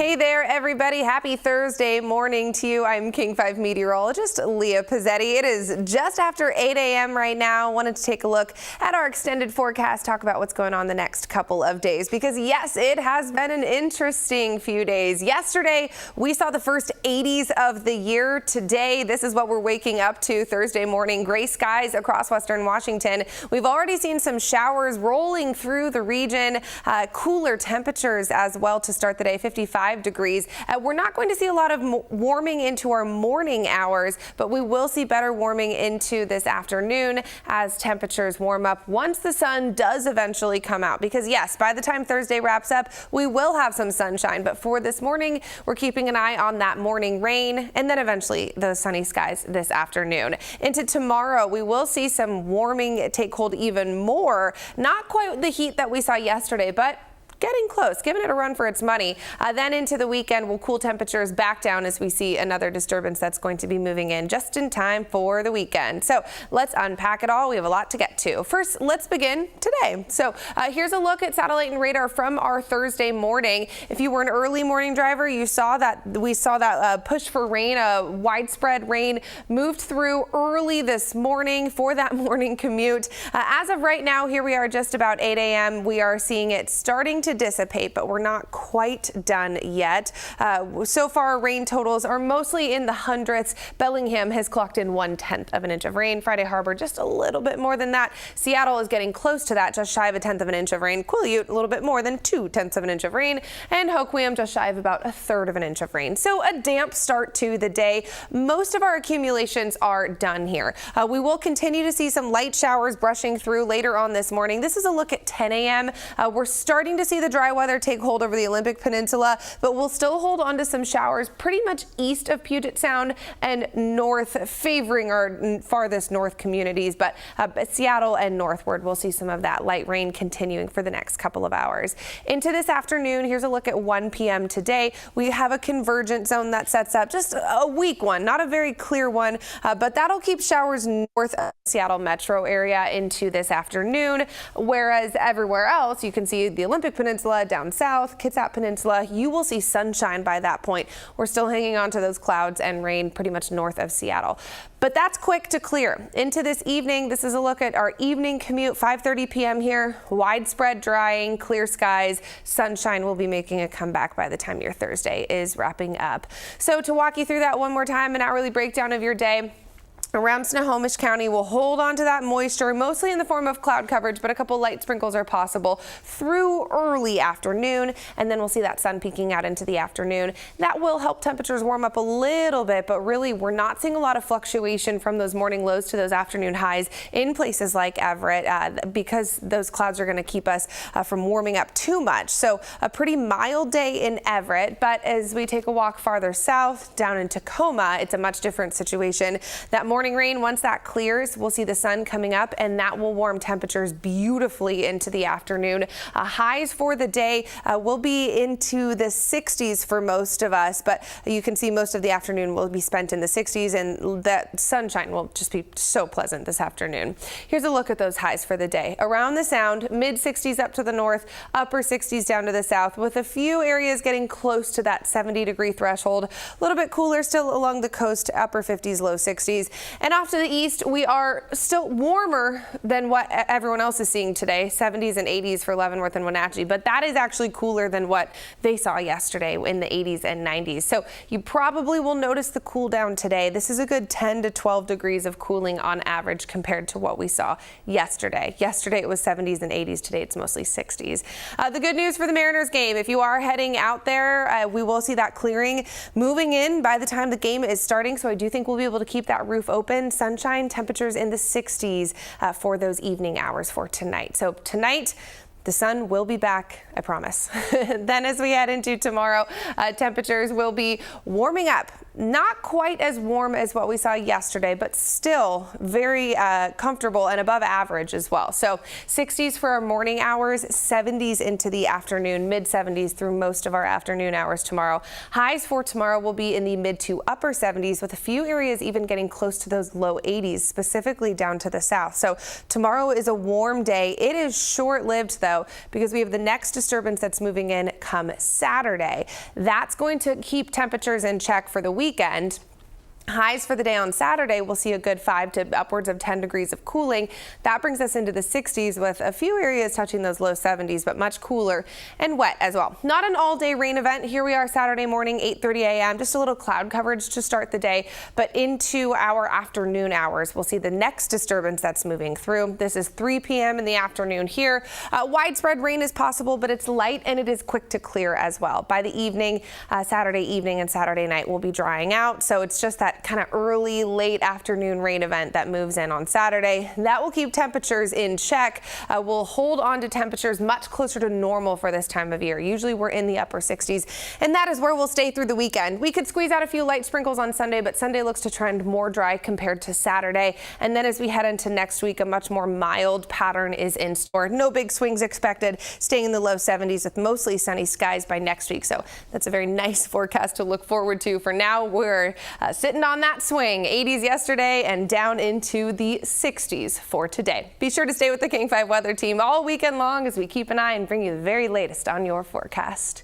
Hey there, everybody. Happy Thursday morning to you. I'm King 5 meteorologist Leah Pezzetti. It is just after 8 a.m. right now. Wanted to take a look at our extended forecast, talk about what's going on the next couple of days, because yes, it has been an interesting few days. Yesterday, we saw the first 80s of the year. Today, this is what we're waking up to Thursday morning. Gray skies across western Washington. We've already seen some showers rolling through the region, cooler temperatures as well to start the day, 55 degrees. We're not going to see a lot of warming into our morning hours, but we will see better warming into this afternoon as temperatures warm up once the sun does eventually come out. Because yes, by the time Thursday wraps up, we will have some sunshine. But for this morning, we're keeping an eye on that morning rain and then eventually those sunny skies this afternoon. Into tomorrow, we will see some warming take hold even more. Not quite the heat that we saw yesterday, but getting close, giving it a run for its money. Then into the weekend, we'll cool temperatures back down as we see another disturbance that's going to be moving in just in time for the weekend. So let's unpack it all. We have a lot to get to. First, let's begin today. So here's a look at satellite and radar from our Thursday morning. If you were an early morning driver, you saw that we saw that push for rain, widespread rain moved through early this morning for that morning commute. As of right now, here we are just about 8 a.m. We are seeing it starting to dissipate, but we're not quite done yet. So far, rain totals are mostly in the hundreds. Bellingham has clocked in 1/10 of an inch of rain. Friday Harbor just a little bit more than that. Seattle is getting close to that, just shy of 1/10 of an inch of rain. Quileute a little bit more than 2/10 of an inch of rain, and Hoquiam just shy of about 1/3 of an inch of rain. So a damp start to the day. Most of our accumulations are done here. We will continue to see some light showers brushing through later on this morning. This is a look at 10 a.m. We're starting to see the dry weather take hold over the Olympic Peninsula, but we'll still hold on to some showers pretty much east of Puget Sound and north, favoring our farthest north communities. But Seattle and northward, we'll see some of that light rain continuing for the next couple of hours. Into this afternoon, here's a look at 1 p.m. today. We have a convergent zone that sets up, just a weak one, not a very clear one, but that'll keep showers north of the Seattle metro area into this afternoon, whereas everywhere else, you can see the Olympic Peninsula down south, Kitsap Peninsula, you will see sunshine by that point. We're still hanging on to those clouds and rain pretty much north of Seattle. But that's quick to clear. Into this evening, this is a look at our evening commute, 5:30 p.m. here. Widespread drying, clear skies. Sunshine will be making a comeback by the time your Thursday is wrapping up. So to walk you through that one more time, an hourly breakdown of your day. Around Snohomish County, we'll hold on to that moisture, mostly in the form of cloud coverage, but a couple light sprinkles are possible through early afternoon, and then we'll see that sun peeking out into the afternoon. That will help temperatures warm up a little bit, but really we're not seeing a lot of fluctuation from those morning lows to those afternoon highs in places like Everett because those clouds are going to keep us from warming up too much. So a pretty mild day in Everett, but as we take a walk farther south down in Tacoma, it's a much different situation. That morning rain, once that clears, we'll see the sun coming up, and that will warm temperatures beautifully into the afternoon. Highs for the day will be into the 60s for most of us, but you can see most of the afternoon will be spent in the 60s, and that sunshine will just be so pleasant this afternoon. Here's a look at those highs for the day. Around the Sound, mid 60s up to the north, upper 60s down to the south, with a few areas getting close to that 70-degree threshold. A little bit cooler still along the coast, upper 50s, low 60s. And off to the east, we are still warmer than what everyone else is seeing today, 70s and 80s for Leavenworth and Wenatchee, but that is actually cooler than what they saw yesterday in the 80s and 90s. So you probably will notice the cool down today. This is a good 10 to 12 degrees of cooling on average compared to what we saw yesterday. Yesterday it was 70s and 80s. Today it's mostly 60s. The good news for the Mariners game, if you are heading out there, we will see that clearing moving in by the time the game is starting. So I do think we'll be able to keep that roof open. Sunshine, temperatures in the 60s for those evening hours for tonight. So tonight, the sun will be back, I promise. Then as we head into tomorrow, temperatures will be warming up. Not quite as warm as what we saw yesterday, but still very comfortable and above average as well. So 60s for our morning hours, 70s into the afternoon, mid 70s through most of our afternoon hours tomorrow. Highs for tomorrow will be in the mid to upper 70s, with a few areas even getting close to those low 80s, specifically down to the south. So tomorrow is a warm day. It is short-lived though. though, because we have the next disturbance that's moving in come Saturday. That's going to keep temperatures in check for the weekend. Highs for the day on Saturday, we'll see a good 5 to upwards of 10 degrees of cooling. That brings us into the 60s with a few areas touching those low 70s, but much cooler and wet as well. Not an all-day rain event. Here we are Saturday morning, 8:30 a.m. Just a little cloud coverage to start the day, but into our afternoon hours, we'll see the next disturbance that's moving through. This is 3 p.m. in the afternoon here. Widespread rain is possible, but it's light and it is quick to clear as well. By the evening, Saturday evening and Saturday night will be drying out, so it's just that kind of early, late afternoon rain event that moves in on Saturday. That will keep temperatures in check. We'll hold on to temperatures much closer to normal for this time of year. Usually we're in the upper 60s, and that is where we'll stay through the weekend. We could squeeze out a few light sprinkles on Sunday, but Sunday looks to trend more dry compared to Saturday. And then as we head into next week, a much more mild pattern is in store. No big swings expected, staying in the low 70s with mostly sunny skies by next week. So that's a very nice forecast to look forward to. For now, we're sitting on that swing. 80s yesterday and down into the 60s for today. Be sure to stay with the King 5 weather team all weekend long as we keep an eye and bring you the very latest on your forecast.